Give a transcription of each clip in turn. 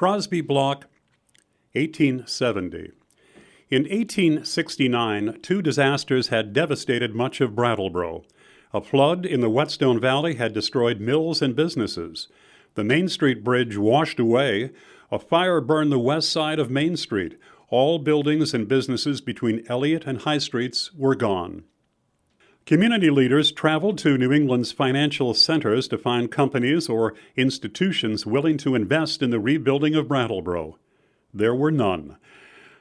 Crosby Block, 1870. In 1869, two disasters had devastated much of Brattleboro. A flood in the Whetstone Valley had destroyed mills and businesses. The Main Street Bridge washed away. A fire burned the west side of Main Street. All buildings and businesses between Elliot and High Streets were gone. Community leaders traveled to New England's financial centers to find companies or institutions willing to invest in the rebuilding of Brattleboro. There were none.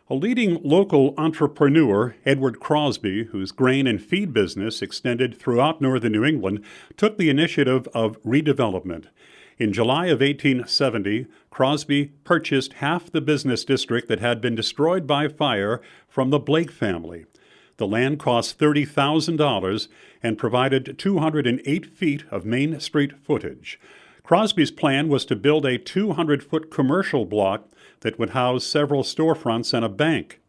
A leading local entrepreneur, Edward Crosby, whose grain and feed business extended throughout northern New England, took the initiative of redevelopment. In July of 1870, Crosby purchased half the business district that had been destroyed by fire from the Blake family. The land cost $30,000 and provided 208 feet of Main Street footage. Crosby's plan was to build a 200-foot commercial block that would house several storefronts and a bank.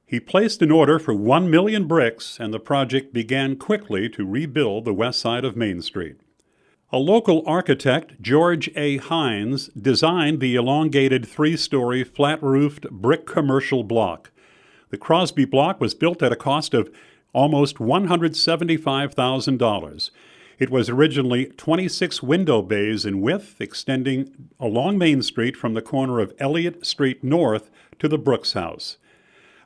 He placed an order for 1 million bricks, and the project began quickly to rebuild the west side of Main Street. A local architect, George A. Hines, designed the elongated three-story flat-roofed brick commercial block. The Crosby Block was built at a cost of almost $175,000. It was originally 26 window bays in width, extending along Main Street from the corner of Elliott Street North to the Brooks House.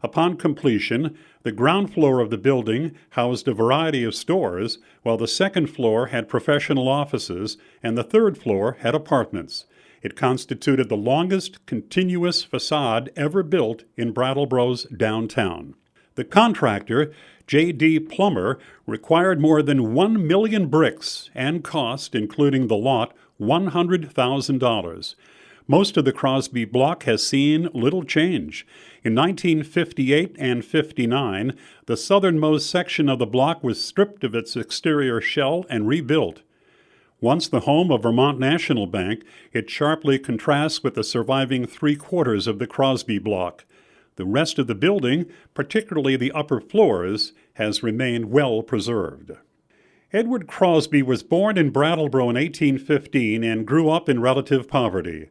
Upon completion, the ground floor of the building housed a variety of stores, while the second floor had professional offices and the third floor had apartments. It constituted the longest continuous facade ever built in Brattleboro's downtown. The contractor, J.D. Plummer, required more than 1 million bricks and cost, including the lot, $100,000. Most of the Crosby Block has seen little change. In 1958 and 59, the southernmost section of the block was stripped of its exterior shell and rebuilt. Once the home of Vermont National Bank, it sharply contrasts with the surviving three-quarters of the Crosby Block. The rest of the building, particularly the upper floors, has remained well preserved. Edward Crosby was born in Brattleboro in 1815 and grew up in relative poverty.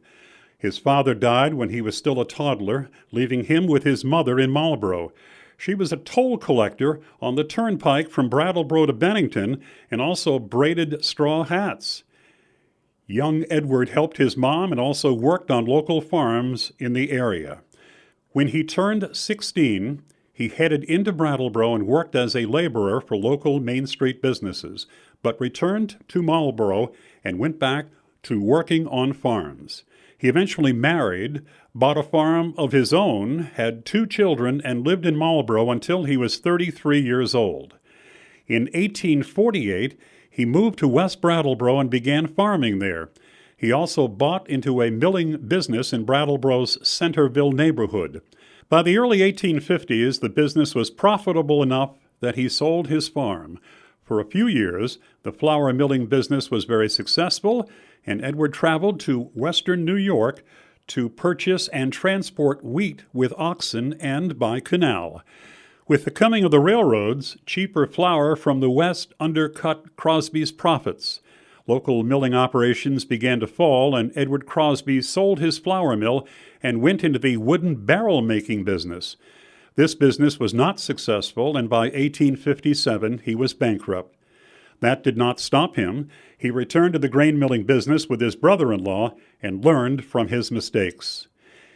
His father died when he was still a toddler, leaving him with his mother in Marlboro. She was a toll collector on the turnpike from Brattleboro to Bennington and also braided straw hats. Young Edward helped his mom and also worked on local farms in the area. When he turned 16, he headed into Brattleboro and worked as a laborer for local Main Street businesses, but returned to Marlboro and went back to working on farms. He eventually married, bought a farm of his own, had 2 children, and lived in Marlboro until he was 33 years old. In 1848, he moved to West Brattleboro and began farming there. He also bought into a milling business in Brattleboro's Centerville neighborhood. By the early 1850s, the business was profitable enough that he sold his farm. For a few years, the flour milling business was very successful, and Edward traveled to western New York to purchase and transport wheat with oxen and by canal. With the coming of the railroads, cheaper flour from the west undercut Crosby's profits. Local milling operations began to fall, and Edward Crosby sold his flour mill and went into the wooden barrel-making business. This business was not successful, and by 1857 he was bankrupt. That did not stop him. He returned to the grain milling business with his brother-in-law and learned from his mistakes.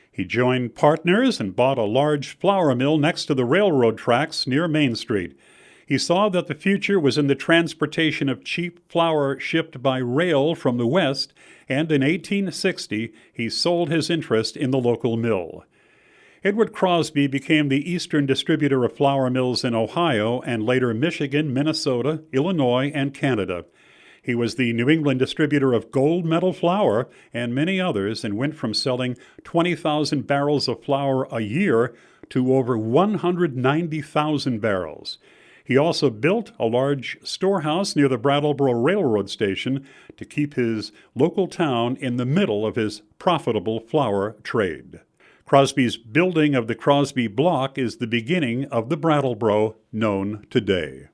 He joined partners and bought a large flour mill next to the railroad tracks near Main Street. He saw that the future was in the transportation of cheap flour shipped by rail from the west, and in 1860 he sold his interest in the local mill. Edward Crosby became the eastern distributor of flour mills in Ohio and later Michigan, Minnesota, Illinois, and Canada. He was the New England distributor of gold medal flour and many others, and went from selling 20,000 barrels of flour a year to over 190,000 barrels. He also built a large storehouse near the Brattleboro Railroad Station to keep his local town in the middle of his profitable flour trade. Crosby's building of the Crosby Block is the beginning of the Brattleboro known today.